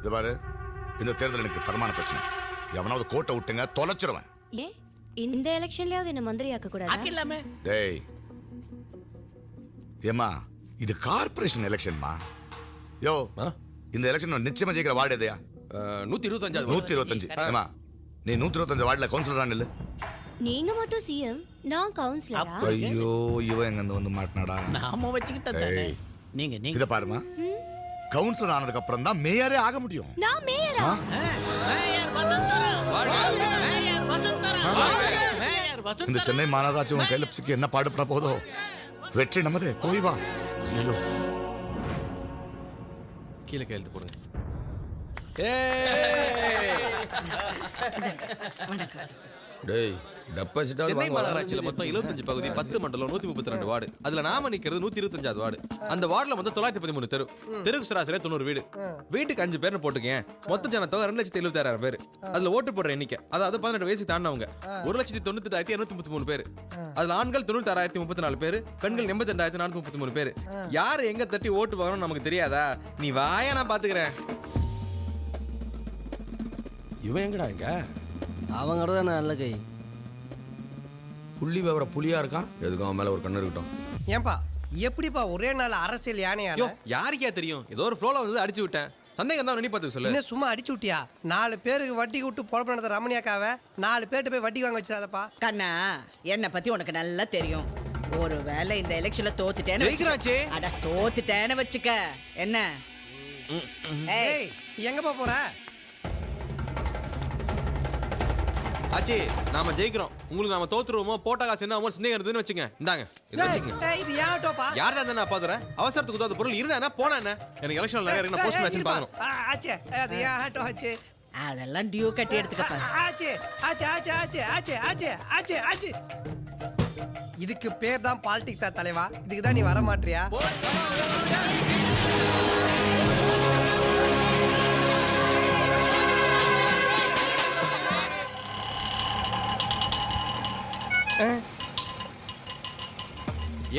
இது பாரு, இந்த தேர்தல் எனக்கு தரமான பிரச்சனை. எவனாவது கோட்டை விட்டுங்க தொலைச்சிருவேன். ஏ இந்த எலெக்ஷன்லயாவது என்ன மந்திரி ஆக்க கூடாது? டேய் ஏமா, இது கார்ப்பரேஷன் எலெக்ஷன்மா. யோ, இந்த எலெக்ஷன் நிச்சயமா ஜெயிக்கிற வார்டு எதையா? 125. ஏமா, நீ 125 வார்டுல கவுன்சிலரா நில்லு. நீங்க மட்டும் சிஎம், நான் கவுன்சிலரா? ஐயோ, இவன் எங்க வந்து மாட்டினாடா. நாம வச்சுக்கிட்டே நீங்க இத பாருமா, கவுன்சிலர் ஆனதுக்கு அப்புறம் தான் மேயரே ஆக முடியும். நான் மேயரா? இந்த சென்னை மாநகராட்சி உன் கையில பிடிக்க என்ன பாடுபட போதோ. வெற்றி நமதே, போய் வா. ஐயோ, கீழே கையெழுத்து போடுங்க. டேய், டெபாசிட் சென்னை மாநகராட்சியில மொத்தம் 75 பகுதி, 10 மண்டலம், 132 வார்டு. அதுல நாம நிக்கிறது 125வது வார்டு. அந்த வார்டுல மொத்தம் 913 தெரு. தெருக்கு சராசரியா 90 வீடு. வீட்டுக்கு 5 பேர்னு போட்டுக்கேன். மொத்த ஜனத்தொகை 2,76,000 பேர். அதுல ஓட்டு போடுற எண்ணிக்கை, அதாவது 18 வயசு தாண்டவங்க 1,98,233 பேர். அதுல ஆண்கள் 96,034 பேர், பெண்கள் 82,433 பேர். யாரு எங்க தட்டி ஓட்டு வாங்கணும் நமக்கு தெரியாதா? நீ வாயா, நான் பாத்துக்கிறேன். இவன் எங்கடா இங்க? அவங்கறத நல்ல கை புள்ளி விவர புலியா இருக்கான். எதுக்கும் அவன் மேல ஒரு கண்ணு இருக்கட்டும். ஏன்பா எப்படிப்பா ஒரே நாள் அரசியல் யானையான? யாருக்கே தெரியும், ஏதோ ஒரு ஃப்ளோல வந்து அடிச்சு விட்டேன். சந்தேகம் தான், நீ பார்த்து சொல்லு. என்ன சும்மா அடிச்சு விட்டியா? 4 பேருக்கு வட்டி விட்டு பொழப்பு நடந்த ரமணியாக்காவை 4 பேர்கிட்ட போய் வட்டி வாங்க வச்சிடாதப்பா. கண்ணா, என்னை பத்தி உனக்கு நல்லா தெரியும். ஒருவேளை இந்த எலெக்ஷன்ல தோத்துட்டேன்னு அட தோத்துட்டேன்னு வச்சுக்க என்ன? ஏய், எங்கப்பா போற? ஆச்சி, நாம ஜெயிக்கிறோம். உங்களுக்கு நாம தோத்துருவோமோ, போட்டா காசு என்ன ஆகும் சந்தேகம் இருந்துன்னு வச்சுங்க. இந்தாங்க, இத வச்சுங்க. இது யாட்டோப்பா? யாரா இருந்தா நான் பாத்துறேன். அவசரத்துக்கு உதவாத பொருள் இருந்தா போனா என்ன? எனக்கு எலெக்ஷன்ல நிறைய இருக்கு, நான் போஸ்ட் மேட்ச் பார்க்கணும். ஆச்சே, அது யாட்டோ ஆச்சே. அதெல்லாம் டியூ கட்டி எடுத்துக்கப்பா. ஆச்சே ஆச்சே ஆச்சே ஆச்சே ஆச்சே ஆச்சே ஆச்சே ஆச்சே. இதுக்கு பேர் தான் பாலிடிக்ஸா தலைவா? இதுக்கு தான் நீ வர மாட்டியா?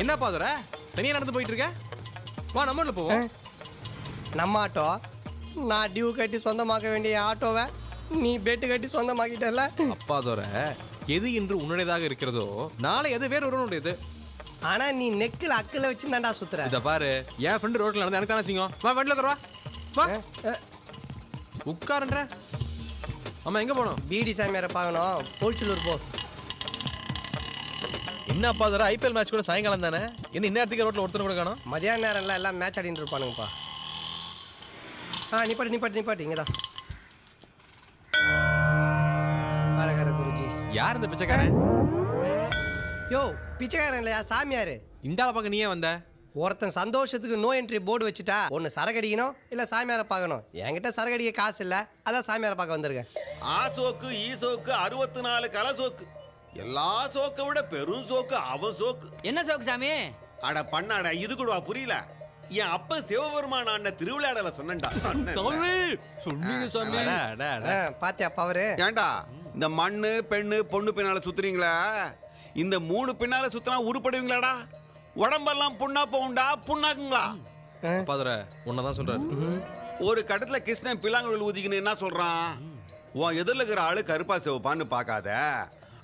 என்ன பாதுற? தனியா நடந்து போயிட்டு இருக்க? வா, நம்ம போவோம். நம்ம ஆட்டோ? நான் டியூ கட்டி சொந்தமாக்க வேண்டிய ஆட்டோவை நீ பெட்டு கட்டி சொந்தமாக்கிட்டல. அப்பா தோற, எது இன்று உன்னுடையதாக இருக்கிறதோ நாளை எது வேற ஒருவனுடையது. ஆனா நீ நெக்கில் அக்கில வச்சு தான்டா சுத்துற. இத பாரு, என் ஃப்ரெண்ட் ரோட்ல நடந்து எனக்கு தானே சிங்கம். வா, வண்டில உட்கார். வா உட்காருன்ற. அம்மா எங்க போனோம்? பிடி சாமியாரை பார்க்கணும். போச்சலூர் போ. என்னப்பா தோற, ஐபிஎல் மேட்ச் கூட சாயங்காலம் தானே? என்ன இன்னத்துக்கு ரோட்ல ஒருத்தர் கூட காணோம்? மதியான நேரம்ல எல்லாம் மேட்ச் ஆடிட்டு இருப்பானுங்கப்பா. நிப்பாட்டு இங்கதான். அரகர குருஜி. யார் இந்த பிச்சைக்காரன்? யோ, பிச்சைக்காரன் இல்லையா, சாமியாரு. இந்தால பக்கம் நீயே வந்த? ஒருத்தன் சந்தோஷத்துக்கு நோ என்ட்ரி போர்டு வச்சுட்டா ஒன்னு சரகடிக்கணும் இல்ல சாமியாரை பார்க்கணும். என்கிட்ட சரகடிக்க காசு இல்ல, அதான் சாமியாரை பார்க்க வந்திருக்கேன். ஆசோக்கு ஈசோக்கு 64 கலை சோக்கு. எல்லா சோக்கை விட பெரும் சோக்கு அவ சோக்கு. என்ன சோக்கு சாமி? அட பண்ணாட, இது கூடவா புரியல? என் அப்ப சிவபெருமான் ஆண்ட திருவிளையாடல சொன்னேன்டா. பாத்தியா பவரு? ஏண்டா இந்த மண்ணு பெண்ணு பொண்ணு பின்னால சுத்துறீங்களா? இந்த 3 பின்னால சுத்தினா உருப்படுவீங்களாடா? உடம்பெல்லாம் புண்ணா போகுண்டா, புண்ணாக்குங்களா? பாதுற உன்னதான் சொல்றாரு. ஒரு கட்டத்துல கிருஷ்ணன் பிள்ளாங்குழல் ஊதிக்கணும் என்ன சொல்றான்? உன் எதிரில் இருக்கிற ஆளு கருப்பா சிவப்பான்னு பார்க்காத,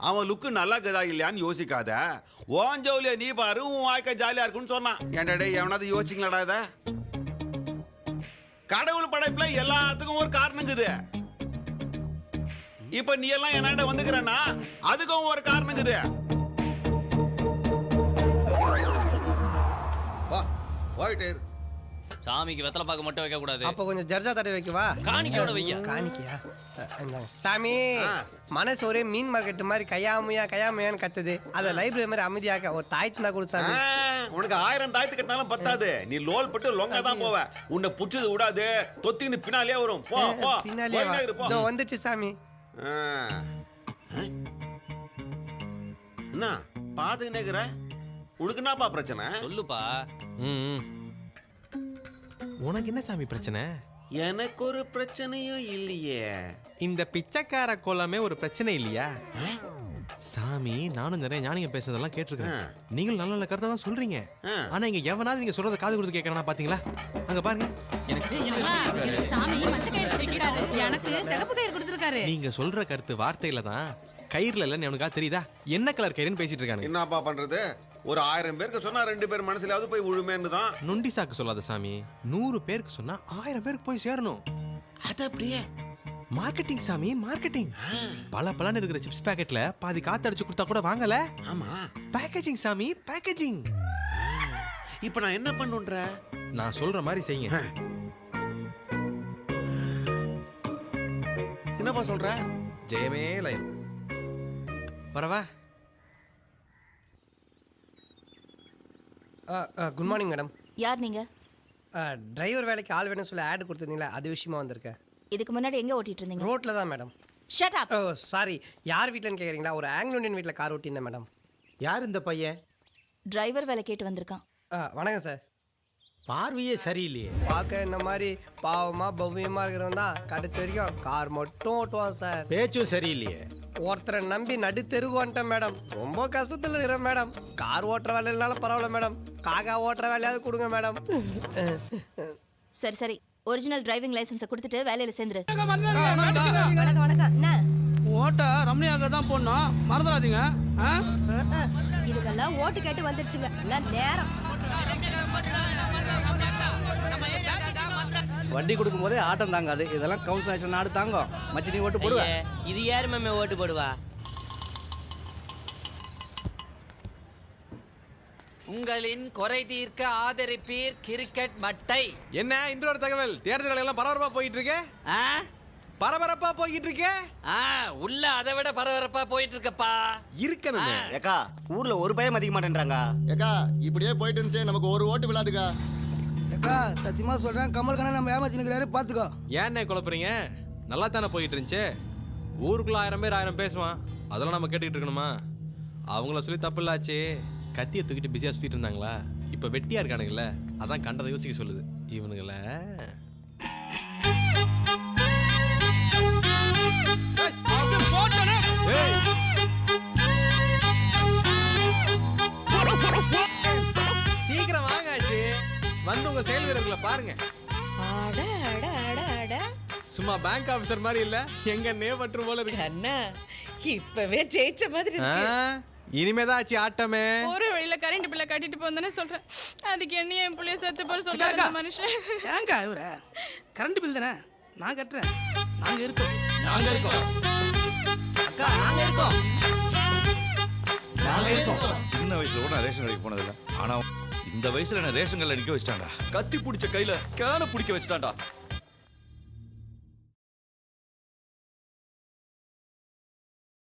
அவன் லுக்கு நல்லா கதா இல்லையான்னு யோசிக்காத, ஓன் ஜவுலியா நீ பாரு, உன் வாழ்க்கை ஜாலியா இருக்குன்னு சொன்னான். ஏன்டா எவனாவது யோசிச்சிங்களாடா? இத கடவுள் படைப்புல எல்லாத்துக்கும் ஒரு காரணங்குது. இப்ப நீ எல்லாம் என்னாண்ட வந்துக்கிறன்னா அதுக்கும் ஒரு காரணங்குது. போயிட்டே சாமிக்கு வெத்தலை பாக்க மட்டும் வைக்க கூடாது. அப்ப கொஞ்சம் ஜர்ஜா தடவை வைக்கவா? காணிக்கையோட வைக்க. காணிக்கையா? சாமி, மனசு ஒரே மீன் மார்க்கெட் மாதிரி கையாமையான்னு கத்துது. அத லைப்ரரி மாதிரி அமைதியாக்க ஒரு தாயத்து தான் கொடுத்தாங்க. உனக்கு 1000 தாயத்து கட்டினாலும் பத்தாது. நீ லோல் பட்டு லொங்கா தான் போவ. உன்னை புடிச்சது விடாது, தொத்தின்னு பின்னாலே வரும். போ போ. பின்னாலே இதோ வந்துச்சு சாமி. என்ன பாத்து நேக்குற? உனக்கு என்னப்பா பிரச்சனை? சொல்லுப்பா. உனக்கு என்ன சாமி பிரச்சனை? எனக்கு ஒரு பிரச்சனையும் இல்லையே. இந்த பிச்சைக்கார கோலமே ஒரு பிரச்சனை இல்லையா? சாமி, நானும் நிறைய ஞானிங்க பேசுறதெல்லாம் கேட்டிருக்கேன். நீங்களும் நல்ல நல்ல கருத்தை தான் சொல்றீங்க. ஆனா இங்க எவனாவது நீங்க சொல்றத காது கொடுத்து கேட்கறா பாத்தீங்களா? அங்க பாருங்க. எனக்கு சாமி எனக்கு சிகப்பு கயிறு கொடுத்துருக்காரு. நீங்க சொல்ற கருத்து வார்த்தையில தான், கயிறுல இல்லன்னு அவனுக்கா தெரியுதா? என்ன கலர் கயிறுன்னு பேசிட்டு இருக்காங்க. என்னப்பா பண்றது? ஒரு 1000 பேருக்கு சொன்னா 2 பேர் மனசுலயாவது போய் விழுமேன்னு தான். நொண்டி சாக்கு சொல்லாத சாமி. 100 பேருக்கு சொன்னா 1000 பேருக்கு போய் சேரணும். அது அப்படியே மார்க்கெட்டிங் சாமி, மார்க்கெட்டிங். பல இருக்கிற சிப்ஸ் பாக்கெட்ல பாதி காத்து அடிச்சு கொடுத்தா கூட வாங்கல. ஆமா, பேக்கேஜிங் சாமி, பேக்கேஜிங். இப்போ நான் என்ன பண்ணுன்ற? நான் சொல்ற மாதிரி செய்யுங்க. என்னப்பா சொல்ற? ஜெயமே லயம். வரவா? Good morning madam. யார் நீங்க? டிரைவர் வேலைக்கு ஆள் வேணும்னு சொல்லி ஆட் கொடுத்துருந்தீங்களா, அது விஷயமா வந்திருக்கேன். இதுக்கு முன்னாடி எங்க ஓட்டிட்டு இருந்தீங்க? ரோட்டில் தான் madam. Shut up. Oh sorry, யார் வீட்டிலன்னு கேட்குறீங்களா? ஒரு ஆங்கிலோ இந்தியன் வீட்டில் கார் ஓட்டியிருந்தேன் மேடம். யார் இந்த பையன்? டிரைவர் வேலை கேட்டு வந்திருக்கான். வணக்கம் சார். பார்வையே சரியில்லையே. பார்க்க இந்த மாதிரி பாவமாக பவ்யமாக இருக்கிறவன் தான் கடைசி வரைக்கும் கார் மட்டும் ஓட்டுவான் சார். பேச்சும் சரியில்லையே. ஒருத்தரை நம்பி நடு தெருவு வந்துட்டேன் மேடம். ரொம்ப கஷ்டத்தில் இருக்கிறேன் மேடம். கார் ஓட்டுற வேலையினாலும் பரவாயில்ல மேடம், காக்கா ஓட்டுற வேலையாவது கொடுங்க மேடம். சரி சரி, ஒரிஜினல் டிரைவிங் லைசென்ஸை கொடுத்துட்டு வேலையில சேர்ந்துரு. வணக்கம் வணக்கம். என்ன ஓட்ட ரம்யாவுக்கு தான் போடணும், மறந்துடாதீங்க. இதுக்கெல்லாம் ஓட்டு கேட்டு வந்துருச்சுங்க. எல்லாம் நேரம். வண்டி கொடுக்கும் போதே ஆட்டம் தாங்காது. இதெல்லாம் கவுன்சிலேஷன் நாடு தாங்கும். மச்சி நீ ஓட்டு போடுவ? இது யார் மேம் ஓட்டு போடுவா? உங்களின் குறை தீர்க்க ஆதரிப்பீர் கிரிக்கெட் மட்டை. என்ன இன்றொரு தகவல், தேர்தல் எல்லாம் பரபரப்பா போயிட்டு இருக்கு. பரபரப்பா போயிட்டு இருக்கு. உள்ள அதை விட பரபரப்பா போயிட்டு இருக்கப்பா. இருக்கணும். ஏக்கா, ஊர்ல ஒரு பயம் மதிக்க மாட்டேன்றாங்க. ஏக்கா இப்படியே போயிட்டு இருந்துச்சு, நமக்கு ஒரு ஓட்டு விழாதுக்கா. ஏக்கா சத்தியமா சொல்றேன், கமல் கண்ணா நம்ம ஏமாத்தினுக்கிறாரு, பாத்துக்கோ. ஏன் குழப்பறீங்க? நல்லா தானே போயிட்டு இருந்துச்சு. ஊருக்குள்ள 1000 பேர் 1000 பேசுவான், அதெல்லாம் நம்ம கேட்டுக்கிட்டு இருக்கணுமா? அவங்கள சொல்லி தப்பு இல்லாச்சு. கத்தியை தூக்கிட்டு பிஸியா சுத்திட்டு இருந்தாங்களா, இப்ப வெட்டியா இருக்கானுங்கள, அதான் கண்டதை யோசிக்க சொல்லுது இவனுங்கள. சீக்கிரம் வாங்காச்சு, வந்து உங்க செயல் வீரர்களை பாருங்க. அட அட அட அட. சும்மா பேங்க் ஆபீசர் மாதிரி இல்ல, எங்க நேவற்று போல இருக்கு. அண்ணா இப்பவே ஜெயிச்ச மாதிரி இருக்கு. இனிமேதான் ஆச்சு ஆட்டமே. ஒரு வழியில கரண்ட் பில்ல கட்டிட்டு போந்தேன்னு சொல்றேன். அதுக்கு என்ன என் புள்ளைய செத்து போற சொல்றாங்க மனுஷன். ஏங்க இவர கரண்ட் பில் தானே நான் கட்டுறேன். நாங்க இருக்கோம். அக்கா நாங்க இருக்கோம். சின்ன வயசுல கூட நான் ரேஷன் கடைக்கு போனதில்லை, ஆனா இந்த வயசுல நான் ரேஷன் கடையில் நிக்க வச்சிட்டாங்க. கத்தி பிடிச்ச கையில கேன பிடிக்க வச்சுட்டான்டா.